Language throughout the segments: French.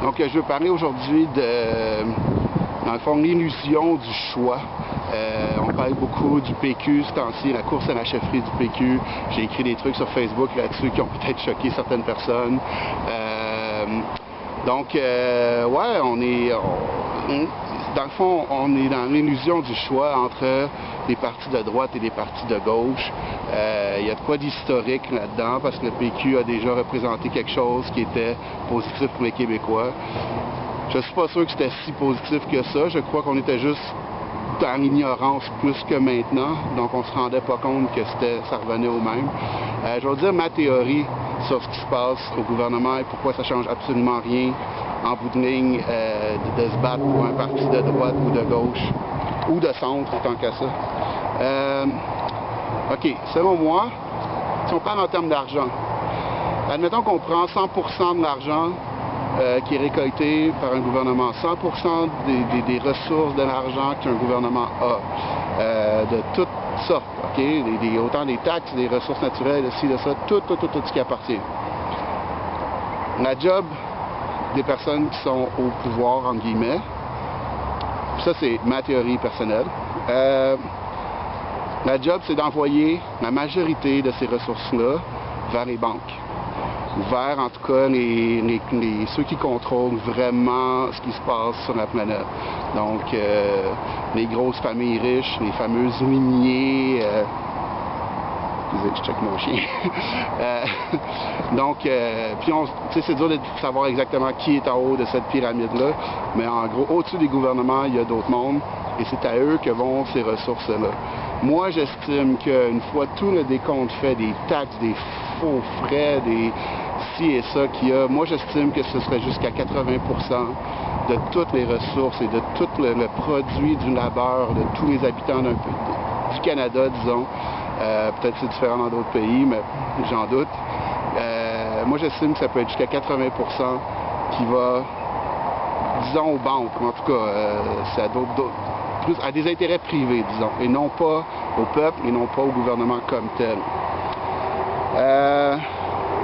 Donc, je veux parler aujourd'hui de, dans le fond, l'illusion du choix. On parle beaucoup du PQ ce temps-ci, la course à la chefferie du PQ. J'ai écrit des trucs sur Facebook là-dessus qui ont peut-être choqué certaines personnes. Ouais, dans le fond, on est dans l'illusion du choix entre des partis de droite et des partis de gauche. Il y a de quoi d'historique là-dedans, parce que le PQ a déjà représenté quelque chose qui était positif pour les Québécois. Je ne suis pas sûr que c'était si positif que ça. Je crois qu'on était juste dans l'ignorance plus que maintenant, donc on ne se rendait pas compte que ça revenait au même. Je vais vous dire ma théorie sur ce qui se passe au gouvernement et pourquoi ça ne change absolument rien en bout de ligne de se battre pour un parti de droite ou de gauche ou de centre, tant qu'à ça. OK, selon moi, si on parle en termes d'argent, admettons qu'on prend 100% de l'argent qui est récolté par un gouvernement, 100% des ressources de l'argent qu'un gouvernement a, de toutes sortes, OK? Autant des taxes, des ressources naturelles, de ci, de ça, tout ce qui appartient. La job des personnes qui sont au pouvoir, entre guillemets, ça c'est ma théorie personnelle, la job c'est d'envoyer la majorité de ces ressources-là vers les banques. Ou vers, en tout cas, ceux qui contrôlent vraiment ce qui se passe sur la planète. Donc, les grosses familles riches, les fameuses miniers... Excusez, je check mon chien. Puis c'est dur de savoir exactement qui est en haut de cette pyramide-là, mais en gros, au-dessus des gouvernements, il y a d'autres mondes, et c'est à eux que vont ces ressources-là. Moi, j'estime qu'une fois tout le décompte fait, des taxes, des faux frais, des ci et ça qu'il y a, moi, j'estime que ce serait jusqu'à 80% de toutes les ressources et de tout le produit du labeur de tous les habitants du Canada, disons. Peut-être c'est différent dans d'autres pays, mais j'en doute. Moi, j'estime que ça peut être jusqu'à 80% qui va, disons, aux banques, en tout cas, c'est à des intérêts privés, disons, et non pas au peuple, et non pas au gouvernement comme tel.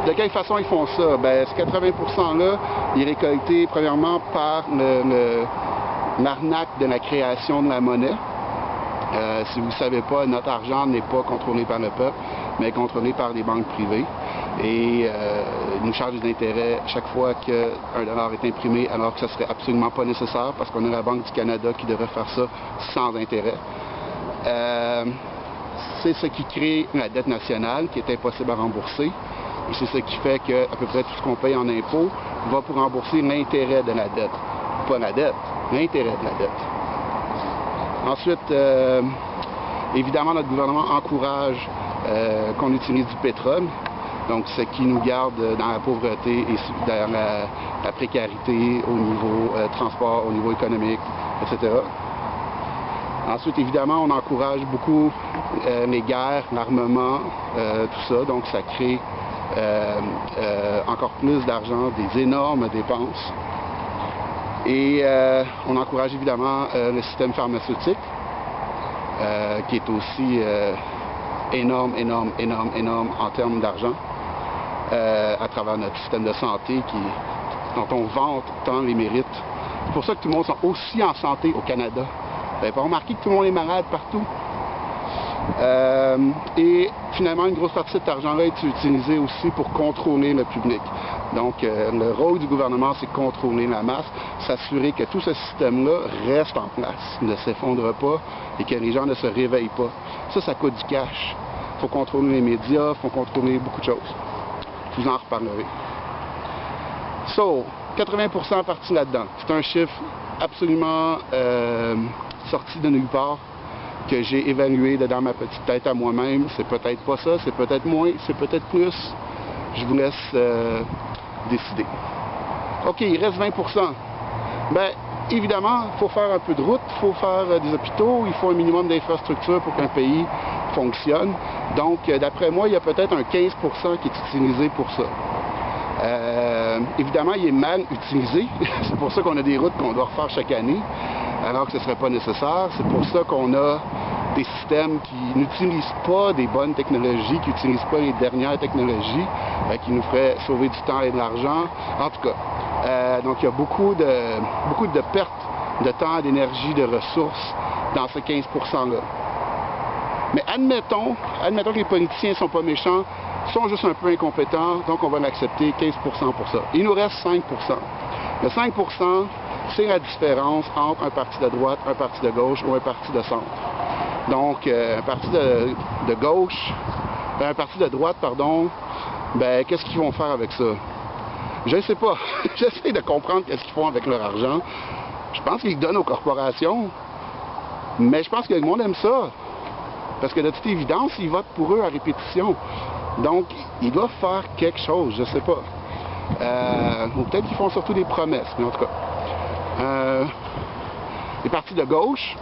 De quelle façon ils font ça? Ben, ce 80%-là, il est récolté premièrement par l'arnaque de la création de la monnaie. Si vous ne savez pas, notre argent n'est pas contrôlé par le peuple, mais contrôlé par des banques privées. Et ils nous chargent des intérêts chaque fois qu'un dollar est imprimé, alors que ce ne serait absolument pas nécessaire, parce qu'on a la Banque du Canada qui devrait faire ça sans intérêt. C'est ce qui crée la dette nationale, qui est impossible à rembourser. Et c'est ce qui fait qu'à peu près tout ce qu'on paye en impôts va pour rembourser l'intérêt de la dette. Pas la dette, l'intérêt de la dette. Ensuite, évidemment, notre gouvernement encourage qu'on utilise du pétrole, donc ce qui nous garde dans la pauvreté et dans la précarité au niveau transport, au niveau économique, etc. Ensuite, évidemment, on encourage beaucoup les guerres, l'armement, tout ça, donc ça crée encore plus d'argent, des énormes dépenses. Et on encourage évidemment le système pharmaceutique, qui est aussi énorme en termes d'argent, à travers notre système de santé dont on vante tant les mérites. C'est pour ça que tout le monde est aussi en santé au Canada. Vous n'avez pas remarqué que tout le monde est malade partout? Et finalement, une grosse partie de cet argent-là est utilisée aussi pour contrôler le public. Donc, le rôle du gouvernement, c'est de contrôler la masse, s'assurer que tout ce système-là reste en place, ne s'effondre pas et que les gens ne se réveillent pas. Ça coûte du cash. Il faut contrôler les médias, il faut contrôler beaucoup de choses. Je vous en reparlerai. 80% parti là-dedans. C'est un chiffre absolument sorti de nulle part, que j'ai évalué dans ma petite tête à moi-même. C'est peut-être pas ça, c'est peut-être moins, c'est peut-être plus. Je vous laisse décider. OK, il reste 20%. Bien, évidemment, il faut faire un peu de route, il faut faire des hôpitaux, il faut un minimum d'infrastructures pour qu'un pays fonctionne. Donc, d'après moi, il y a peut-être un 15% qui est utilisé pour ça. Évidemment, il est mal utilisé. C'est pour ça qu'on a des routes qu'on doit refaire chaque année, alors que ce ne serait pas nécessaire. C'est pour ça qu'on a des systèmes qui n'utilisent pas des bonnes technologies, qui n'utilisent pas les dernières technologies, qui nous feraient sauver du temps et de l'argent. En tout cas, Donc il y a beaucoup de pertes de temps, d'énergie, de ressources dans ce 15 %-là. Mais admettons que les politiciens ne sont pas méchants, sont juste un peu incompétents, donc on va l'accepter 15 % pour ça. Il nous reste 5 %. Le 5 %, c'est la différence entre un parti de droite, un parti de gauche ou un parti de centre. Donc, un parti de gauche, un parti de droite, pardon, ben, qu'est-ce qu'ils vont faire avec ça? Je ne sais pas. J'essaie de comprendre qu'est-ce qu'ils font avec leur argent. Je pense qu'ils donnent aux corporations, mais je pense que le monde aime ça. Parce que de toute évidence, ils votent pour eux à répétition. Donc, ils doivent faire quelque chose, je ne sais pas. Ou peut-être qu'ils font surtout des promesses, mais en tout cas. Les partis de gauche,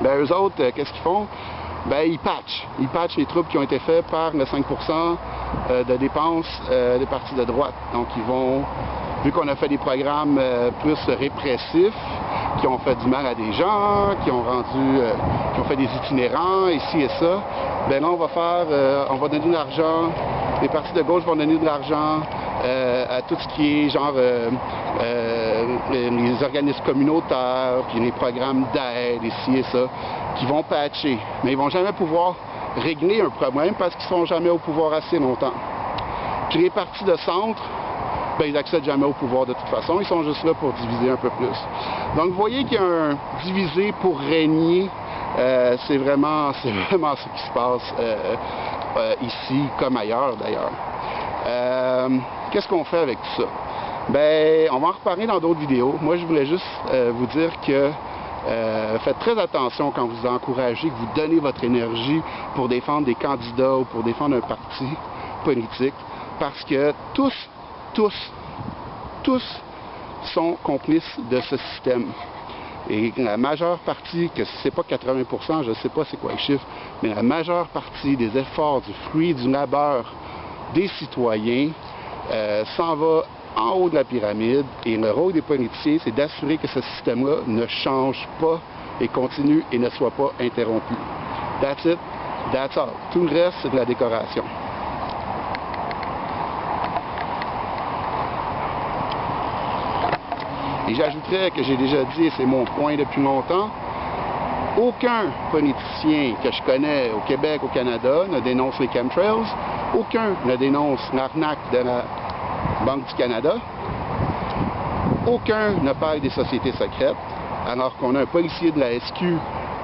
ben eux autres, qu'est-ce qu'ils font? Ben ils patchent les troubles qui ont été faits par le 5 % de dépenses des partis de droite. Donc ils vont, vu qu'on a fait des programmes plus répressifs, qui ont fait du mal à des gens, qui ont fait des itinérants, ici et ça, ben là on va donner de l'argent, les partis de gauche vont donner de l'argent à tout ce qui est genre les organismes communautaires, puis les programmes d'aide, ici et ça, qui vont patcher. Mais ils vont jamais pouvoir régler un problème parce qu'ils ne sont jamais au pouvoir assez longtemps. Puis les partis de centre, ben, ils n'accèdent jamais au pouvoir de toute façon, ils sont juste là pour diviser un peu plus. Donc vous voyez qu'il y a un diviser pour régner, c'est vraiment ce qui se passe ici comme ailleurs d'ailleurs. Qu'est-ce qu'on fait avec tout ça? Ben, on va en reparler dans d'autres vidéos. Moi, je voulais juste vous dire que faites très attention quand vous encouragez, que vous donnez votre énergie pour défendre des candidats ou pour défendre un parti politique, parce que tous sont complices de ce système. Et la majeure partie, que c'est pas 80 %, je ne sais pas c'est quoi le chiffre, mais la majeure partie des efforts, du fruit, du labeur des citoyens s'en va en haut de la pyramide, et le rôle des politiciens, c'est d'assurer que ce système-là ne change pas et continue et ne soit pas interrompu. That's it, that's all. Tout le reste, c'est de la décoration. Et j'ajouterais que j'ai déjà dit, et c'est mon point depuis longtemps, aucun politicien que je connais au Québec, au Canada, ne dénonce les chemtrails, aucun ne dénonce l'arnaque de la Banque du Canada, aucun ne parle des sociétés secrètes, alors qu'on a un policier de la SQ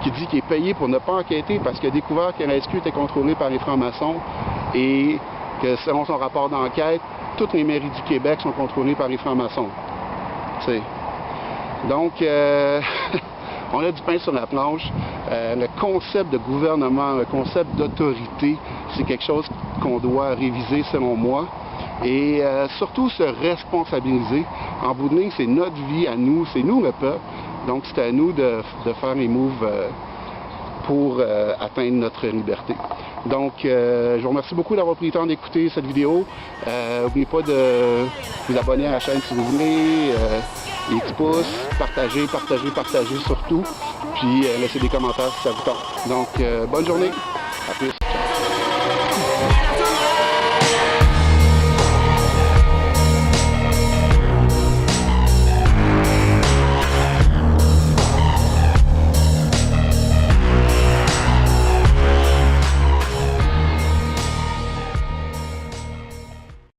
qui dit qu'il est payé pour ne pas enquêter parce qu'il a découvert que la SQ était contrôlée par les francs-maçons et que selon son rapport d'enquête, toutes les mairies du Québec sont contrôlées par les francs-maçons. Donc, on a du pain sur la planche. Le concept de gouvernement, le concept d'autorité, c'est quelque chose qu'on doit réviser selon moi. Et surtout se responsabiliser. En bout de ligne, c'est notre vie à nous, c'est nous le peuple. Donc, c'est à nous de faire les moves pour atteindre notre liberté. Donc, je vous remercie beaucoup d'avoir pris le temps d'écouter cette vidéo. N'oubliez pas de vous abonner à la chaîne si vous voulez. Les petits pouces, partagez surtout. Puis laissez des commentaires si ça vous tente. Donc, bonne journée. À plus.